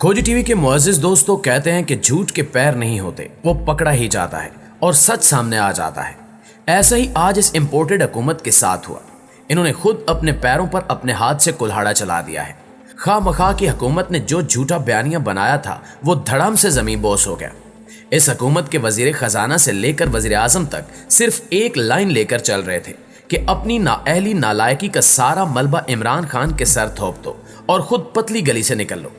खोजी टीवी के मुअज़्ज़िज़ दोस्तों कहते हैं कि झूठ के पैर नहीं होते, वो पकड़ा ही जाता है और सच सामने आ जाता है। ऐसा ही आज इस इम्पोर्टेड हुकूमत के साथ हुआ। इन्होंने खुद अपने पैरों पर अपने हाथ से कुल्हाड़ा चला दिया है। खामखा की हुकूमत ने जो झूठा बयानिया बनाया था वो धड़ाम से ज़मीन बोस हो गया। इस हुकूमत के वजीर खजाना से लेकर वजीर आजम तक सिर्फ एक लाइन लेकर चल रहे थे कि अपनी नाअहली नालायकी का सारा मलबा इमरान खान के सर थोप दो और खुद पतली गली से निकल लो।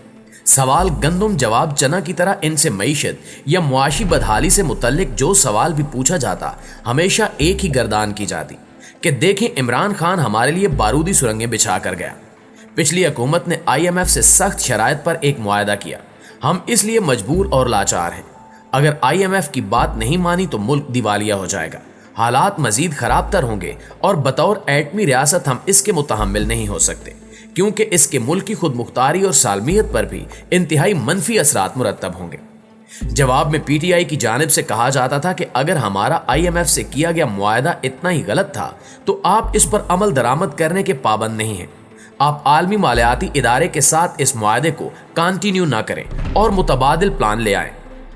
सवाल गंदुम जवाब चना की तरह इनसे मईशत या मुआशी बदहाली से मुतल्लिक जो सवाल भी पूछा जाता हमेशा एक ही गर्दान की जाती कि देखें इमरान खान हमारे लिए बारूदी सुरंगें बिछा कर गया। पिछली हुकूमत ने IMF से सख्त शराइत पर एक मुआहदा किया, हम इसलिए मजबूर और लाचार हैं। अगर IMF की बात नहीं मानी तो मुल्क दिवालिया हो जाएगा, हालात मजीद खराब तर होंगे और बतौर एटमी रियासत हम इसके मुतहम्मिल नहीं हो सकते, क्योंकि इसके मुल्क की खुद मुख्तारी और सालमियत पर भी इंतहाई मनफी असरात मुरतब होंगे। जवाब में PTI की जानिब से कहा जाता था कि अगर हमारा IMF से किया गया मुआहदा इतना ही गलत था तो आप इस पर अमल दरामद करने के पाबंद नहीं हैं। आप आलमी मालियाती इदारे के साथ इस मुआहदे को कंटिन्यू ना करें और मुतबादिल प्लान ले आएं।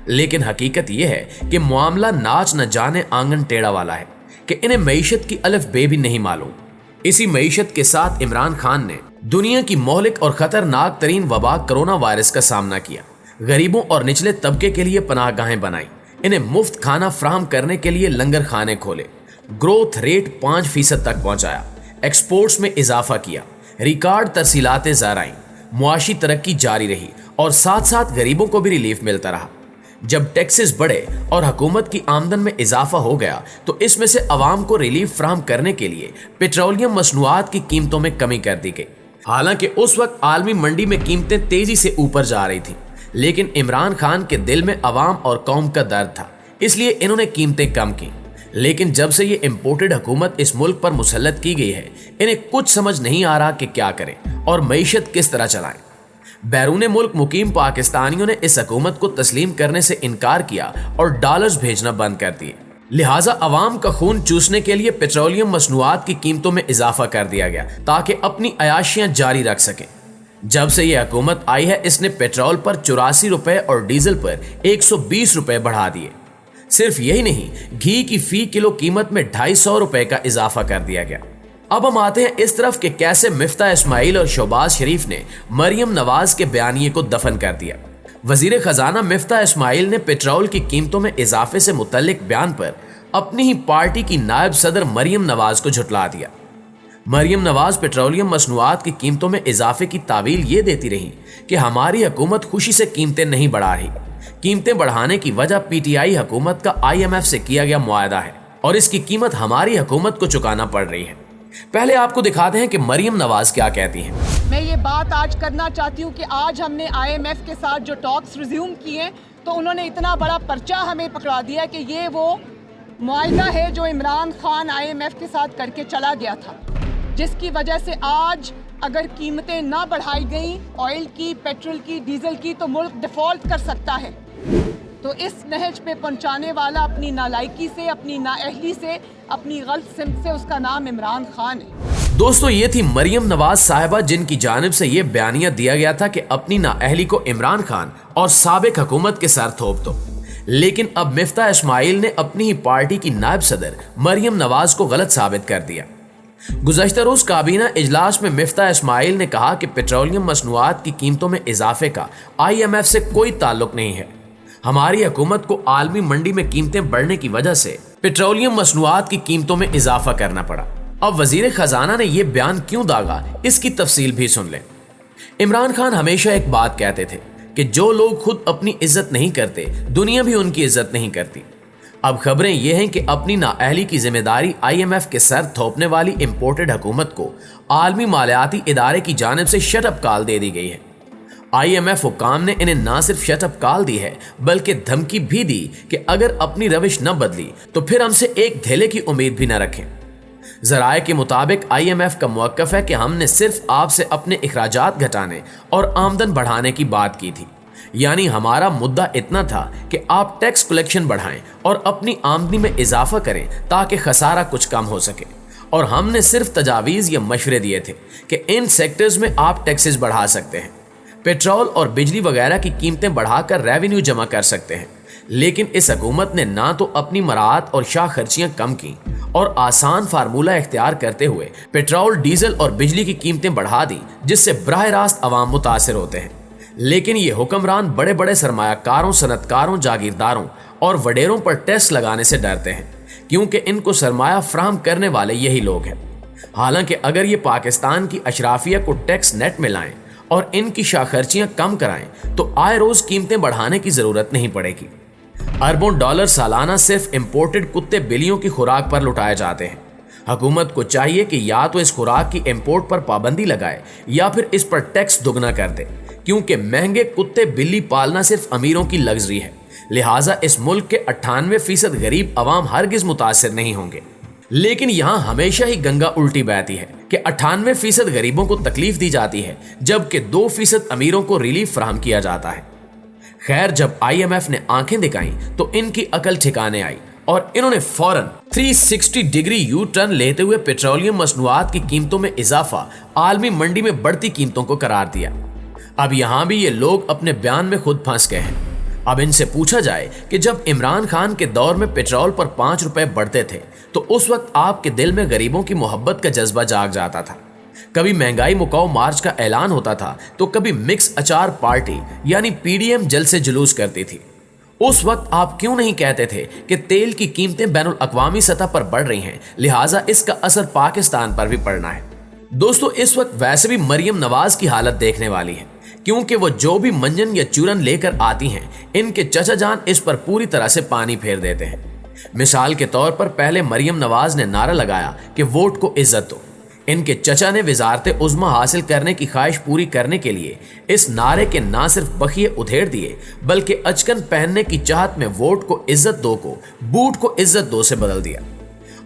लेकिन हकीकत यह है कि मामला नाच न जाने आंगन टेढ़ा वाला है कि इन्हें मईशत की अलफ बे भी नहीं मालूम। इसी मईशत के साथ इमरान खान ने दुनिया की मोहलिक और खतरनाक तरीन वबा कोरोना वायरस का सामना किया। गरीबों और निचले तबके के लिए पनाहगाहें बनाई, इन्हें मुफ्त खाना फराहम करने के लिए लंगर खाने खोले, ग्रोथ रेट 5% तक पहुंचाया, एक्सपोर्ट्स में इजाफा किया, रिकॉर्ड तरसीलातें ज़राई, मुआशी तरक्की जारी रही और साथ साथ गरीबों को भी रिलीफ मिलता रहा। जब टैक्सेस बढ़े और हुकूमत की आमदन में इजाफा हो गया तो इसमें से अवाम को रिलीफ फराहम करने के लिए पेट्रोलियम मसनूआत की कीमतों में कमी कर दी गई। हालांकि उस वक्त आलमी मंडी में कीमतें तेजी से ऊपर जा रही थी, लेकिन इमरान खान के दिल में अवाम और कौम का दर्द था, इसलिए इन्होंने कीमतें कम की। लेकिन जब से ये इम्पोर्टेड हुकूमत इस मुल्क पर मुसल्लत की गई है, इन्हें कुछ समझ नहीं आ रहा कि क्या करें और मईशत किस तरह चलाएं। बैरून मुल्क मुकीम पाकिस्तानियों ने इस हुकूमत को तस्लीम करने से इनकार किया और डॉलर्स भेजना बंद कर दिए। लिहाजा अवाम का खून चूसने के लिए पेट्रोलियम मसनूआत की कीमतों में इजाफा कर दिया गया ताकि अपनी अयाशियां जारी रख सकें। जब से यह हुकूमत आई है, इसने पेट्रोल पर 84 रुपए और डीजल पर 120 रुपए बढ़ा दिए। सिर्फ यही नहीं, घी की फी किलो कीमत में 250 रुपए का इजाफा कर दिया गया। अब हम आते हैं इस तरफ कि कैसे मिफ्ता इस्माइल और शहबाज शरीफ ने मरियम नवाज के बयानिए को दफन कर दिया। वजीर खजाना मिफ्ता इस्माइल ने पेट्रोल की कीमतों में इजाफे से मुतल्लिक बयान पर अपनी ही पार्टी की नायब सदर मरियम नवाज को झुटला दिया। मरियम नवाज पेट्रोलियम मसनूआत की कीमतों में इजाफे की तावील ये देती रही कि हमारी हुकूमत खुशी से कीमतें नहीं बढ़ा रही। कीमतें बढ़ाने की वजह PTI हुकूमत का IMF से किया गया मुआहदा है और इसकी कीमत हमारी हुकूमत को चुकाना पड़ रही है। पहले आपको दिखाते हैं कि मरियम नवाज क्या कहती हैं। मैं ये बात आज करना चाहती हूँ कि आज हमने IMF के साथ जो टॉक्स रिज्यूम किए तो उन्होंने इतना बड़ा पर्चा हमें पकड़ा दिया कि ये वो मुआहदा है जो इमरान खान IMF के साथ करके चला गया था, जिसकी वजह से आज अगर कीमतें ना बढ़ाई गई ऑयल की, पेट्रोल की, डीजल की, तो मुल्क डिफॉल्ट कर सकता है। तो इस नहज पे पहुंचाने वाला अपनी नालायकी से, अपनी नाअहली से, अपनी गलत सिमत से, उसका नाम इमरान खान है। दोस्तों, ये थी मरियम नवाज साहिबा जिनकी जानिब से ये बयानिया दिया गया था कि अपनी नाअहली को इमरान खान और साबिक हुकूमत के सर थोप दो। लेकिन अब मिफ्ता इस्माइल ने अपनी ही पार्टी की नायब सदर मरियम नवाज को गलत साबित कर दिया। गुज़श्ता रोज काबीना इजलास में मिफ्ता इस्माइल ने कहा कि पेट्रोलियम मसनूआत की कीमतों में इजाफे का IMF से कोई ताल्लुक नहीं है। हमारी हुकूमत को आलमी मंडी में कीमतें बढ़ने की वजह से पेट्रोलियम मसनूआत की कीमतों में इजाफा करना पड़ा। अब वजीर खजाना ने यह बयान क्यों दागा, इसकी तफसील भी सुन लें। इमरान खान हमेशा एक बात कहते थे कि जो लोग खुद अपनी इज्जत नहीं करते, दुनिया भी उनकी इज्जत नहीं करती। अब खबरें यह हैं कि अपनी नाअहली की जिम्मेदारी IMF के सर थोपने वाली इम्पोर्टेड हुकूमत को आलमी मालियाती इदारे की जानिब से शटअप कॉल दे दी गई है। IMF हुकाम ने इन्हें ना सिर्फ शटअप कॉल दी है बल्कि धमकी भी दी कि अगर अपनी रविश न बदली तो फिर हमसे एक धेले की उम्मीद भी न रखें। ज़राए के मुताबिक IMF का मौक़िफ़ है कि हमने सिर्फ आपसे अपने इखराजात घटाने और आमदन बढ़ाने की बात की थी, यानी हमारा मुद्दा इतना था कि आप टैक्स कलेक्शन बढ़ाएं और अपनी आमदनी में इजाफा करें ताकि खसारा कुछ कम हो सके। और हमने सिर्फ तजावीज़ या मशवरे दिए थे कि इन सेक्टर्स में आप टैक्सेस बढ़ा सकते हैं। पेट्रोल और बिजली वगैरह की कीमतें बढ़ाकर रेवेन्यू जमा कर सकते हैं। लेकिन इस हुकूमत ने ना तो अपनी मराहत और शाह खर्चियां कम की और आसान फार्मूला इख्तियार करते हुए पेट्रोल, डीजल और बिजली की कीमतें बढ़ा दी, जिससे बराह रास्त अवाम मुतासिर होते हैं। लेकिन ये हुक्मरान बड़े बड़े सरमायाकारों, सनतकारों, जागीरदारों और वडेरों पर टैक्स लगाने से डरते हैं, क्योंकि इनको सरमाया फ्राहम करने वाले यही लोग हैं। हालांकि अगर ये पाकिस्तान की अशराफिया को टैक्स नेट में लाएं और इनकी शाह खर्चियां कम कराएं तो आए रोज कीमतें बढ़ाने की जरूरत नहीं पड़ेगी। अरबों डॉलर सालाना सिर्फ इंपोर्टेड कुत्ते बिल्लियों की खुराक पर लुटाए जाते हैं। हुकूमत को चाहिए कि या तो इस खुराक की इंपोर्ट पर पाबंदी लगाए या फिर इस पर टैक्स दुगना कर दे, क्योंकि महंगे कुत्ते बिल्ली पालना सिर्फ अमीरों की लग्जरी है। लिहाजा इस मुल्क के 98% गरीब अवाम हरगिज मुतासिर नहीं होंगे। लेकिन यहाँ हमेशा ही गंगा उल्टी बहती है कि 98% गरीबों को तकलीफ दी जाती है, जबकि 2% अमीरों को रिलीफ फराहम किया जाता है। खैर, जब IMF ने आंखें दिखाई तो इनकी अकल ठिकाने आई और इन्होंने फौरन 360 डिग्री यू टर्न लेते हुए पेट्रोलियम मसनूआत की कीमतों में इजाफा आलमी मंडी में बढ़ती कीमतों को करार दिया। अब यहां भी ये लोग अपने बयान में खुद फंस गए हैं। अब इनसे पूछा जाए कि जब इमरान खान के दौर में पेट्रोल पर 5 रुपए बढ़ते थे तो उस वक्त आपके दिल में गरीबों की मोहब्बत का जज्बा जाग जाता था। कभी महंगाई मुकाओ मार्च का ऐलान होता था तो कभी मिक्स अचार पार्टी यानी PDM जलसे जुलूस करती थी। उस वक्त आप क्यों नहीं कहते थे कि तेल की कीमतें बैनुल अक़वामी सतह पर बढ़ रही हैं, लिहाजा इसका असर पाकिस्तान पर भी पड़ना है। दोस्तों, इस वक्त वैसे भी मरियम नवाज की हालत देखने वाली है, क्योंकि वो जो भी मंजन या चूरन लेकर आती हैं, इनके चचा जान इस पर पूरी तरह से पानी फेर देते हैं। मिसाल के तौर पर पहले मरियम नवाज ने नारा लगाया कि वोट को इज्जत दो। इनके चचा ने वजारत उज़्मा हासिल करने की ख्वाहिश पूरी करने के लिए इस नारे के ना सिर्फ बखिए उधेड़ दिए, बल्कि अचकन पहनने की चाहत में वोट को इज्जत दो को बूट को इज्जत दो से बदल दिया।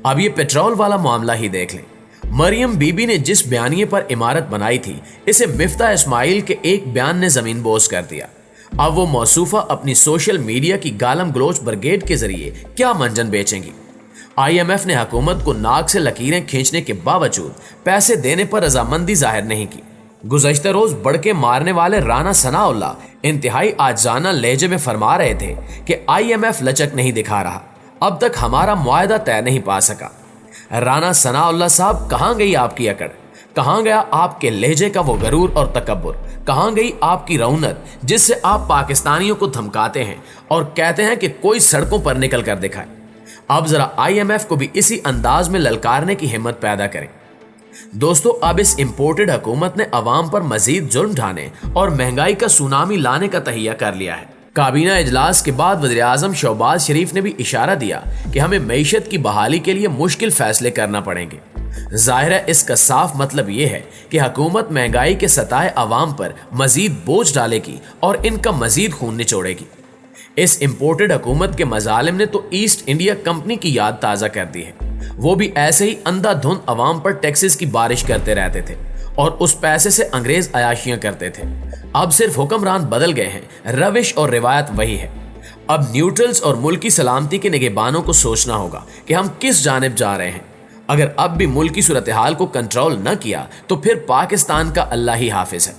अब ये पेट्रोल वाला मामला ही देख लें। मरियम बीबी ने जिस बयानिए पर इमारत बनाई थी, इसे मिफ्ता इस्माइल के एक बयान ने जमीन बोझ कर दिया। अब वो मौसूफा अपनी सोशल मीडिया की गालम गलोच ब्रिगेड के जरिए क्या मंजन बेचेंगी। IMF ने हुकूमत को नाक से लकीरें खींचने के बावजूद पैसे देने पर रजामंदी जाहिर नहीं की। गुज़श्ता रोज बढ़के मारने वाले राना सनाउल्लाह इंतहाई आजाना लहजे में फरमा रहे थे कि IMF लचक नहीं दिखा रहा, अब तक हमारा मुआहदा तय नहीं पा सका। राना सनाउल्लाह साहब, कहाँ गई आपकी अकड़, कहाँ गया आपके लहजे का वो गरूर और तकब्बुर, कहाँ गई आपकी रौनक जिससे आप पाकिस्तानियों को धमकाते हैं और कहते हैं कि कोई सड़कों पर निकल कर दिखाए। अब जरा IMF को भी इसी अंदाज में ललकारने की हिम्मत पैदा करें। दोस्तों, अब इस इंपोर्टेड हुकूमत ने अवाम पर मजीद जुल्म ढाने और महंगाई का सुनामी लाने का तहिया कर लिया है। काबीना इजलास के बाद वज़ीर-ए-आज़म शहबाज शरीफ ने भी इशारा दिया कि हमें मईशत की बहाली के लिए मुश्किल फैसले करना पड़ेंगे। जाहिर है, इसका साफ मतलब यह है कि हुकूमत महंगाई के सताए अवाम पर मजीद बोझ डालेगी और इनका मजीद खून निचोड़ेगी। इस इंपोर्टेड हुकूमत के मजालिम ने तो ईस्ट इंडिया कंपनी की याद ताज़ा कर दी है। वो भी ऐसे ही अंधाधुंध अवाम पर टैक्सेस की बारिश करते रहते थे और उस पैसे से अंग्रेज अयाशियां करते थे। अब सिर्फ हुक्मरान बदल गए हैं, रविश और रिवायत वही है। अब न्यूट्रल्स और मुल्की सलामती के निगहबानों को सोचना होगा कि हम किस जानिब जा रहे हैं। अगर अब भी मुल्क की सूरत हाल को कंट्रोल न किया तो फिर पाकिस्तान का अल्लाह ही हाफिज है।